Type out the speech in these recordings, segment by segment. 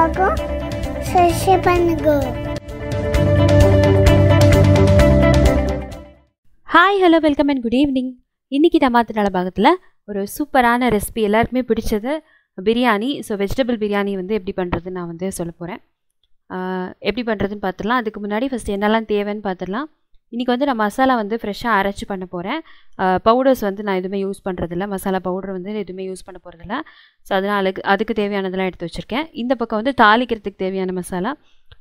எல்லாருக்கும் சப்ஸ்கிரைப் பண்ணுங்க. Hi hello welcome and good evening. இன்றைக்கி டமாத்து நல பாகத்தில் ஒரு சூப்பரான ரெசிபி, எல்லாருக்குமே பிடிச்சது பிரியாணி. ஸோ வெஜிடபிள் பிரியாணி வந்து எப்படி பண்ணுறதுன்னு நான் வந்து சொல்ல போகிறேன். எப்படி பண்ணுறதுன்னு பார்த்துடலாம். அதுக்கு முன்னாடி ஃபஸ்ட்டு என்னெல்லாம் தேவைன்னு பார்த்துடலாம். இன்றைக்கி வந்து நான் மசாலா வந்து ஃப்ரெஷ்ஷாக அரைச்சி பண்ண போகிறேன். பவுடர்ஸ் வந்து நான் எதுவுமே யூஸ் பண்ணுறதில்ல, மசாலா பவுடர் வந்து எதுவுமே யூஸ் பண்ண போகிறதில்ல. ஸோ அதனால் அதுக்கு தேவையானதெல்லாம் எடுத்து வச்சுருக்கேன். இந்த பக்கம் வந்து தாளிக்கிறதுக்கு தேவையான மசாலா,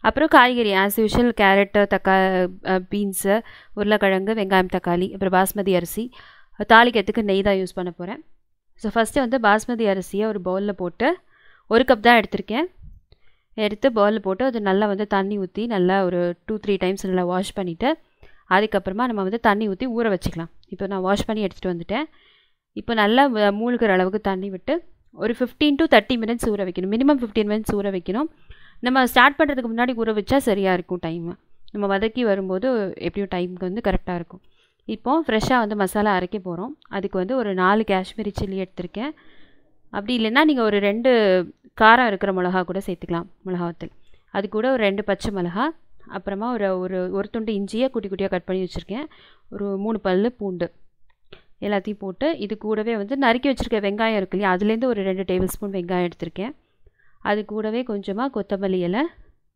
அப்புறம் காய்கறி ஆஸ் யூஷுவல் கேரட்டு, பீன்ஸு, உருளைக்கிழங்கு, வெங்காயம், தக்காளி, அப்புறம் பாஸ்மதி அரிசி. தாளிக்கிறதுக்கு நெய் தான் யூஸ் பண்ண போகிறேன். ஸோ ஃபஸ்ட்டு வந்து பாஸ்மதி அரிசியை ஒரு பவுலில் போட்டு, ஒரு கப் தான் எடுத்திருக்கேன், எடுத்து பவுலில் போட்டு அது நல்லா வந்து தண்ணி ஊற்றி நல்லா ஒரு 2-3 டைம்ஸ் நல்லா வாஷ் பண்ணிவிட்டு, அதுக்கப்புறமா நம்ம வந்து தண்ணி ஊற்றி ஊற வச்சுக்கலாம். இப்போ நான் வாஷ் பண்ணி எடுத்துகிட்டு வந்துட்டேன். இப்போ நல்லா மூழ்கிற அளவுக்கு தண்ணி விட்டு ஒரு 15 to 30 மினிட்ஸ் ஊற வைக்கணும். மினிமம் 15 மினிட்ஸ் ஊற வைக்கணும். நம்ம ஸ்டார்ட் பண்ணுறதுக்கு முன்னாடி ஊற வச்சா சரியாக இருக்கும் டைமு. நம்ம வதக்கி வரும்போது எப்படியும் டைமுக்கு வந்து கரெக்டாக இருக்கும். இப்போது ஃப்ரெஷ்ஷாக வந்து மசாலா அரைக்க போகிறோம். அதுக்கு வந்து ஒரு 4 காஷ்மீரி சில்லி எடுத்திருக்கேன். அப்படி இல்லைன்னா நீங்கள் ஒரு 2 காரம் இருக்கிற மிளகா கூட சேர்த்துக்கலாம், மிளகாவத்தூள். அது கூட ஒரு 2 பச்சை மிளகா, அப்புறமா ஒரு துண்டு இஞ்சியை குட்டி குட்டியாக கட் பண்ணி வச்சுருக்கேன், ஒரு 3 பல் பூண்டு எல்லாத்தையும் போட்டு, இது கூடவே வந்து நறுக்கி வச்சுருக்க வெங்காயம் இருக்கு இல்லையா, அதுலேருந்து ஒரு 2 டேபிள் ஸ்பூன் வெங்காயம் எடுத்திருக்கேன். அது கூடவே கொஞ்சமாக கொத்தமல்லி இலை,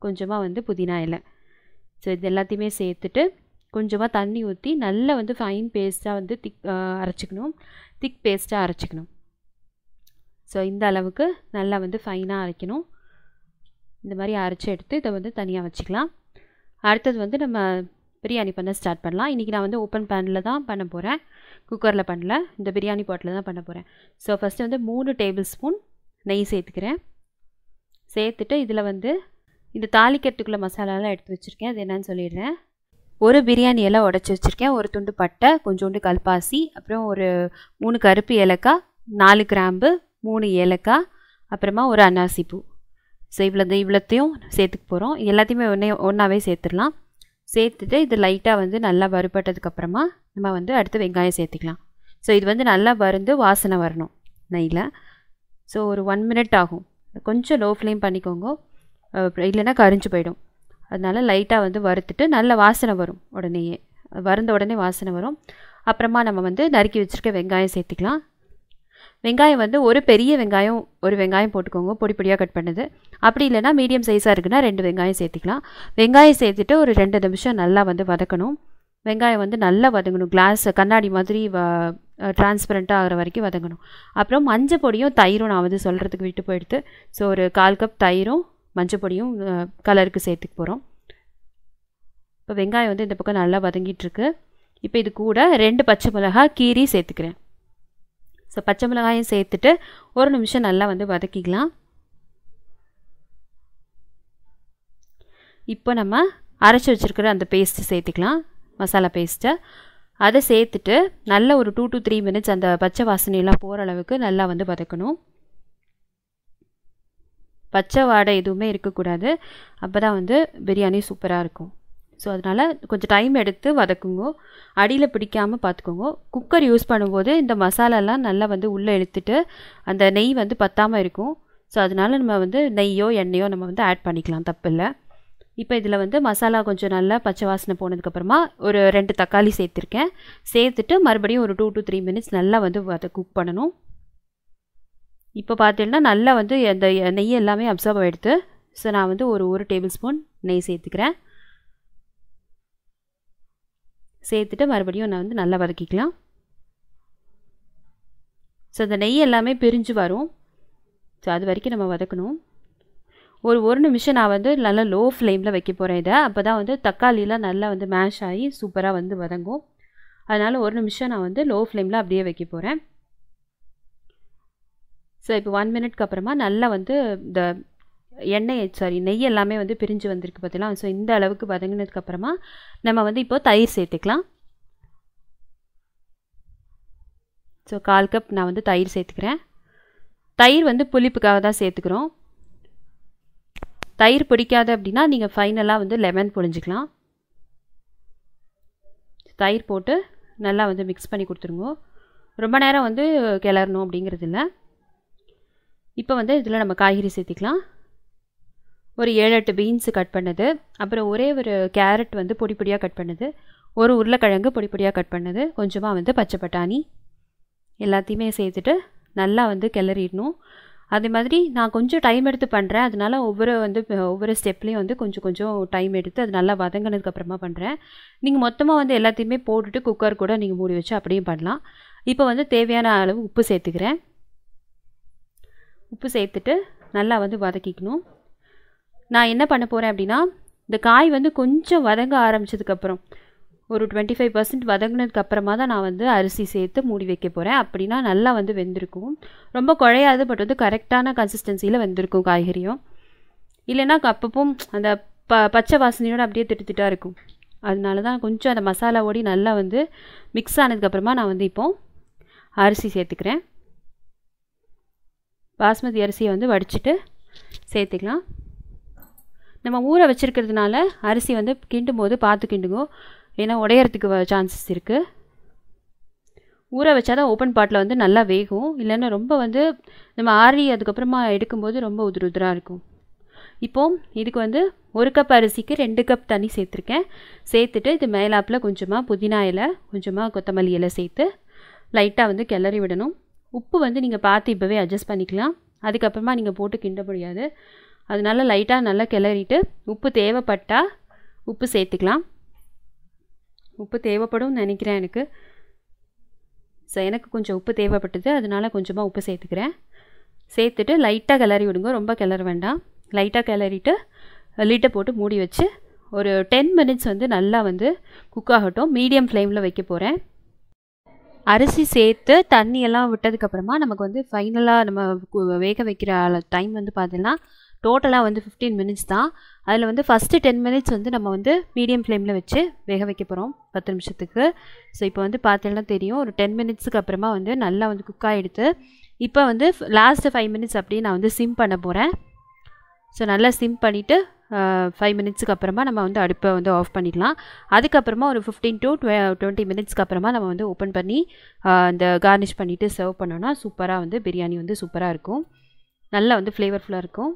கொஞ்சமாக வந்து புதினா இலை. ஸோ இது எல்லாத்தையுமே சேர்த்துட்டு கொஞ்சமாக தண்ணி ஊற்றி நல்லா வந்து ஃபைன் பேஸ்ட்டாக வந்து திக் பேஸ்ட்டாக அரைச்சிக்கணும். ஸோ இந்த அளவுக்கு நல்லா வந்து ஃபைனாக அரைக்கணும். இந்த மாதிரி அரைச்சி எடுத்து இதை வந்து தனியாக வச்சுக்கலாம். அடுத்தது வந்து நம்ம பிரியாணி பண்ண ஸ்டார்ட் பண்ணலாம். இன்றைக்கி நான் வந்து ஓப்பன் பேனில் தான் பண்ண போகிறேன், குக்கரில் பண்ணல, இந்த பிரியாணி பாட்டில் தான் பண்ண போகிறேன். ஸோ ஃபஸ்ட்டு வந்து 3 டேபிள் ஸ்பூன் நெய் சேர்த்துக்கிறேன். சேர்த்துட்டு இதில் வந்து இந்த தாளிக்கிறதுக்குள்ள மசாலாலாம் எடுத்து வச்சுருக்கேன், அது என்னன்னு சொல்லிடுறேன். ஒரு பிரியாணி இலை உடச்சி வச்சுருக்கேன், ஒரு துண்டு பட்டை, கொஞ்சோண்டு கல்பாசி, அப்புறம் ஒரு 3 கருப்பு ஏலக்காய், 4 கிராம்பு, 3 ஏலக்காய், அப்புறமா ஒரு அன்னாசி பூ. ஸோ இவ்வளோத்தையும் சேர்த்துக்க போகிறோம். எல்லாத்தையுமே ஒன்றாவே சேர்த்துடலாம். சேர்த்துட்டு இது லைட்டாக வந்து நல்லா வறுபட்டதுக்கப்புறமா நம்ம வந்து அடுத்து வெங்காயம் சேர்த்துக்கலாம். ஸோ இது வந்து நல்லா வறுந்து வாசனை வரணும் நெய்யில். ஸோ ஒரு 1 மினிட் ஆகும். கொஞ்சம் லோ ஃப்ளேம் பண்ணிக்கோங்க, இல்லைன்னா கரிஞ்சு போயிடும். அதனால் லைட்டாக வந்து வறுத்துட்டு நல்ல வாசனை வரும், உடனேயே வறுந்த உடனே வாசனை வரும். அப்புறமா நம்ம வந்து நறுக்கி வச்சுருக்க வெங்காயம் சேர்த்துக்கலாம். வெங்காயம் வந்து ஒரு பெரிய வெங்காயம், ஒரு வெங்காயம் போட்டுக்கோங்க, பொடி பொடியாக கட் பண்ணது. அப்படி இல்லைனா மீடியம் சைஸாக இருக்குன்னா 2 வெங்காயம் சேர்த்துக்கலாம். வெங்காயம் சேர்த்துட்டு ஒரு 2 நிமிஷம் நல்லா வந்து வதக்கணும். வெங்காயம் வந்து நல்லா வதங்கணும், கண்ணாடி மாதிரி டிரான்ஸ்பரண்ட்டாக ஆகிற வரைக்கும் வதங்கணும். அப்புறம் மஞ்சள் பொடியும் தயிரும் நான் வந்து சொல்கிறதுக்கு விட்டு போயிடுது. ஸோ ஒரு 1/4 கப் தயிரும் மஞ்சள் பொடியும் கலருக்கு சேர்த்துக்க போகிறோம். இப்போ வெங்காயம் வந்து இந்த பக்கம் நல்லா வதங்கிட்டுருக்கு. இப்போ இது கூட 2 பச்சை மிளகாய் கீரி சேர்த்துக்கிறேன். ஸோ பச்சை மிளகாயும் சேர்த்துட்டு ஒரு நிமிஷம் நல்லா வந்து வதக்கிக்கலாம். இப்போ நம்ம அரைச்சி வச்சுருக்கிற அந்த பேஸ்ட்டு சேர்த்துக்கலாம், மசாலா பேஸ்ட்டை. அதை சேர்த்துட்டு நல்லா ஒரு 2 to 3 மினிட்ஸ் அந்த பச்சை வாசனையெல்லாம் போகிற அளவுக்கு நல்லா வந்து வதக்கணும். பச்சை வாடை எதுவுமே இருக்கக்கூடாது, அப்போ தான் வந்து பிரியாணி சூப்பராக இருக்கும். ஸோ அதனால் கொஞ்சம் டைம் எடுத்து வதக்குங்க, அடியில் பிடிக்காமல் பார்த்துக்கோங்க. குக்கர் யூஸ் பண்ணும்போது இந்த மசாலாலாம் நல்லா வந்து உள்ளே இழுத்துட்டு அந்த நெய் வந்து பத்தாமல் இருக்கும். ஸோ அதனால் நம்ம வந்து நெய்யோ எண்ணெயோ நம்ம வந்து ஆட் பண்ணிக்கலாம், தப்பில்லை. இப்போ இதில் வந்து மசாலா கொஞ்சம் நல்லா பச்சை வாசனை போனதுக்கப்புறமா ஒரு 2 தக்காளி சேர்த்துருக்கேன். சேர்த்துட்டு மறுபடியும் ஒரு 2 to 3 மினிட்ஸ் நல்லா வந்து குக் பண்ணணும். இப்போ பார்த்தீங்கன்னா நல்லா வந்து அந்த நெய் எல்லாமே அப்சர்வ் ஆகிடுது. ஸோ நான் வந்து ஒரு டேபிள் ஸ்பூன் நெய் சேர்த்துக்கிறேன். சேர்த்துட்டு மறுபடியும் நான் வந்து நல்லா வதக்கிக்கலாம். ஸோ அந்த நெய் எல்லாமே பிரிஞ்சு வரும். ஸோ அது வரைக்கும் நம்ம வதக்கணும். ஒரு நிமிஷம் நான் வந்து நல்லா லோ ஃப்ளேமில் வைக்க போகிறேன் இதை. அப்போ தான் வந்து தக்காளிலாம் நல்லா வந்து மேஷ் ஆகி சூப்பராக வந்து வதங்கும். அதனால் 1 நிமிஷம் நான் வந்து லோ ஃப்ளேமில் அப்படியே வைக்க போகிறேன். ஸோ இப்போ 1 மினிட்க்கு அப்புறமா நல்லா வந்து இந்த நெய் எல்லாமே வந்து பிரிஞ்சு வந்திருக்கு பார்த்தீங்களா. ஸோ இந்த அளவுக்கு வதங்கினதுக்கப்புறமா நம்ம வந்து இப்போ தயிர் சேர்த்துக்கலாம். ஸோ 1/4 கப் நான் வந்து தயிர் சேர்த்துக்கிறேன். தயிர் வந்து புளிப்புக்காக தான் சேர்த்துக்கிறோம். தயிர் பிடிக்காது அப்படின்னா நீங்கள் ஃபைனலாக வந்து லெமன் புழிஞ்சிக்கலாம். தயிர் போட்டு நல்லா வந்து மிக்ஸ் பண்ணி கொடுத்துருங்க. ரொம்ப நேரம் வந்து கிளறணும் அப்படிங்கிறது இல்லை. இப்போ வந்து இதில் நம்ம காய்கறி சேர்த்திக்கலாம். ஒரு 7-8 பீன்ஸ் கட் பண்ணது, அப்புறம் ஒரே ஒரு கேரட் வந்து பொடி பொடியாக கட் பண்ணது, ஒரு உருளைக்கிழங்கு பொடி பொடியாக கட் பண்ணது, கொஞ்சமாக வந்து பச்சை பட்டாணி எல்லாத்தையுமே சேர்த்துட்டு நல்லா வந்து கிளறிடணும். அதே மாதிரி நான் கொஞ்சம் டைம் எடுத்து பண்ணுறேன், அதனால ஒவ்வொரு ஸ்டெப்லேயும் வந்து கொஞ்சம் கொஞ்சம் டைம் எடுத்து அது நல்லா வதங்கினதுக்கப்புறமா பண்ணுறேன். நீங்கள் மொத்தமாக வந்து எல்லாத்தையுமே போட்டுட்டு குக்கர் கூட நீங்கள் மூடி வச்சு அப்படியும் பண்ணலாம். இப்போ வந்து தேவையான அளவு உப்பு சேர்த்துக்கிறேன். உப்பு சேர்த்துட்டு நல்லா வந்து வதக்கிக்கணும். நான் என்ன பண்ண போகிறேன் அப்படின்னா, இந்த காய் வந்து கொஞ்சம் வதங்க ஆரம்பித்ததுக்கப்புறம் ஒரு 25% வதங்கினதுக்கப்புறமா தான் நான் வந்து அரிசி சேர்த்து மூடி வைக்க போகிறேன். அப்படின்னா நல்லா வந்து வெந்திருக்கும். ரொம்ப குழையாது, பட் வந்து கரெக்டான கன்சிஸ்டன்சியில் வெந்திருக்கும் காய்கறியும். இல்லைன்னா அப்பப்போ அந்த பச்சை வாசனையோடு அப்படியே திட்டுத்திட்டாக இருக்கும். அதனால தான் கொஞ்சம் அந்த மசாலா ஓடி நல்லா வந்து மிக்ஸ் ஆனதுக்கப்புறமா நான் வந்து இப்போது அரிசி சேர்த்துக்கிறேன். பாஸ்மதி அரிசியை வந்து வடிச்சிட்டு சேர்த்துக்கலாம். நம்ம ஊற வச்சுருக்கிறதுனால அரிசி வந்து கிண்டும் போது பார்த்து கிண்டுங்கோ, ஏன்னா உடையறதுக்கு சான்சஸ் இருக்குது. ஊற வச்சா தான் ஓப்பன் பாட்டில் வந்து நல்லா வேகும், இல்லைன்னா ரொம்ப வந்து நம்ம ஆறி அதுக்கப்புறமா எடுக்கும்போது ரொம்ப உதிராக இருக்கும். இப்போது இதுக்கு வந்து 1 கப் அரிசிக்கு 2 கப் தண்ணி சேர்த்துருக்கேன். சேர்த்துட்டு இது மேலாப்பில் கொஞ்சமாக புதினா இலை, கொஞ்சமாக கொத்தமல்லி இலை சேர்த்து லைட்டாக வந்து கிளறி விடணும். உப்பு வந்து நீங்கள் பார்த்து இப்போவே அட்ஜஸ்ட் பண்ணிக்கலாம், அதுக்கப்புறமா நீங்கள் போட்டு கிண்ட முடியாது. அதனால லைட்டாக நல்லா கிளறிட்டு உப்பு தேவைப்பட்டால் உப்பு சேர்த்துக்கலாம். உப்பு தேவைப்படும் நினைக்கிறேன் எனக்கு. ஸோ எனக்கு கொஞ்சம் உப்பு தேவைப்பட்டது, அதனால கொஞ்சமாக உப்பு சேர்த்துக்கிறேன். சேர்த்துட்டு லைட்டாக கிளறி விடுங்க, ரொம்ப கிளற வேண்டாம். லைட்டாக கிளறிட்டு லிட்டை போட்டு மூடி வச்சு ஒரு 10 மினிட்ஸ் வந்து நல்லா வந்து குக் ஆகட்டும். மீடியம் ஃப்ளேமில் வைக்க போகிறேன். அரிசி சேர்த்து தண்ணியெல்லாம் விட்டதுக்கப்புறமா நமக்கு வந்து ஃபைனலாக நம்ம வேக வைக்கிற டைம் வந்து பார்த்தீங்கன்னா டோட்டலாக வந்து 15 மினிட்ஸ் தான். அதில் வந்து ஃபஸ்ட்டு 10 மினிட்ஸ் வந்து நம்ம வந்து மீடியம் ஃப்ளேமில் வச்சு வேக வைக்க போகிறோம் 10 நிமிஷத்துக்கு. ஸோ இப்போ வந்து பார்த்தீங்கன்னா தெரியும், ஒரு 10 மினிட்ஸுக்கு அப்புறமா வந்து நல்லா வந்து குக் ஆகிடுது. இப்போ வந்து லாஸ்ட்டு 5 மினிட்ஸ் அப்படியே நான் வந்து சிம் பண்ண போகிறேன். ஸோ நல்லா சிம் பண்ணிவிட்டு 5 மினிட்ஸுக்கு அப்புறமா நம்ம வந்து அடுப்பை வந்து ஆஃப் பண்ணிடலாம். அதுக்கப்புறமா ஒரு 15 to 20 மினிட்ஸ்க்கு அப்புறமா நம்ம வந்து ஓப்பன் பண்ணி இந்த கார்னிஷ் பண்ணிவிட்டு சர்வ் பண்ணோன்னா சூப்பராக வந்து பிரியாணி வந்து சூப்பராக இருக்கும், நல்லா வந்து ஃப்ளேவர்ஃபுல்லாக இருக்கும்.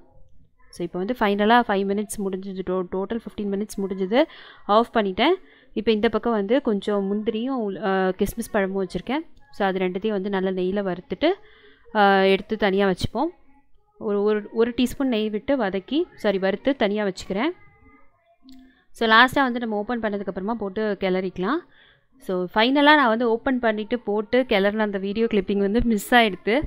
ஸோ இப்போ வந்து ஃபைனலாக 5 மினிட்ஸ் முடிஞ்சது, டோட்டல் 15 மினிட்ஸ் முடிஞ்சது. ஆஃப் பண்ணிட்டேன். இப்போ இந்த பக்கம் வந்து கொஞ்சம் முந்திரியும் கிஸ்மிஸ் பழமும் வச்சுருக்கேன். ஸோ அது ரெண்டுத்தையும் வந்து நல்லா நெய்யில் வறுத்துட்டு எடுத்து தனியாக வச்சுப்போம். ஒரு டீஸ்பூன் நெய் விட்டு வறுத்து தனியாக வச்சுக்கிறேன். ஸோ லாஸ்ட்டாக வந்து நம்ம ஓப்பன் பண்ணதுக்கப்புறமா போட்டு கிளறிக்கலாம். ஸோ ஃபைனலாக நான் வந்து ஓப்பன் பண்ணிவிட்டு போட்டு கிளறின அந்த வீடியோ கிளிப்பிங் வந்து மிஸ் ஆகிடுது.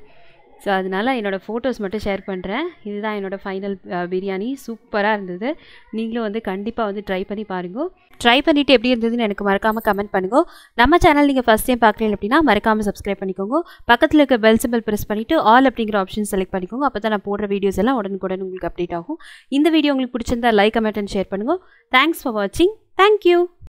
ஸோ அதனால் என்னோடய ஃபோட்டோஸ் மட்டும் ஷேர் பண்ணுறேன். இதுதான் என்னோடய ஃபைனல் பிரியாணி. சூப்பராக இருந்தது. நீங்களும் வந்து கண்டிப்பாக வந்து ட்ரை பண்ணி பாருங்க. ட்ரை பண்ணிவிட்டு எப்படி இருந்ததுன்னு எனக்கு மறக்காமல் கமெண்ட் பண்ணுங்க. நம்ம சேனல் நீங்கள் ஃபஸ்ட் டைம் பார்க்குறீங்க அப்படின்னா மறக்காமல் சப்ஸ்கிரைப் பண்ணிக்கோங்க. பக்கத்தில் இருக்க பெல் சிம்பிள் ப்ரெஸ் பண்ணிவிட்டு ஆல் அப்படிங்கிற ஆப்ஷன் செலக்ட் பண்ணிக்கோங்க. அப்போ தான் நான் போடுற வீடியோஸ் எல்லாம் உடனுக்குடன் உங்களுக்கு அப்டேட் ஆகும். இந்த வீடியோ உங்களுக்கு பிடிச்சிருந்தா லைக், கமெண்ட் அண்ட் ஷேர் பண்ணுங்கள். தேங்க்ஸ் ஃபார் வாட்சிங். தேங்க்யூ.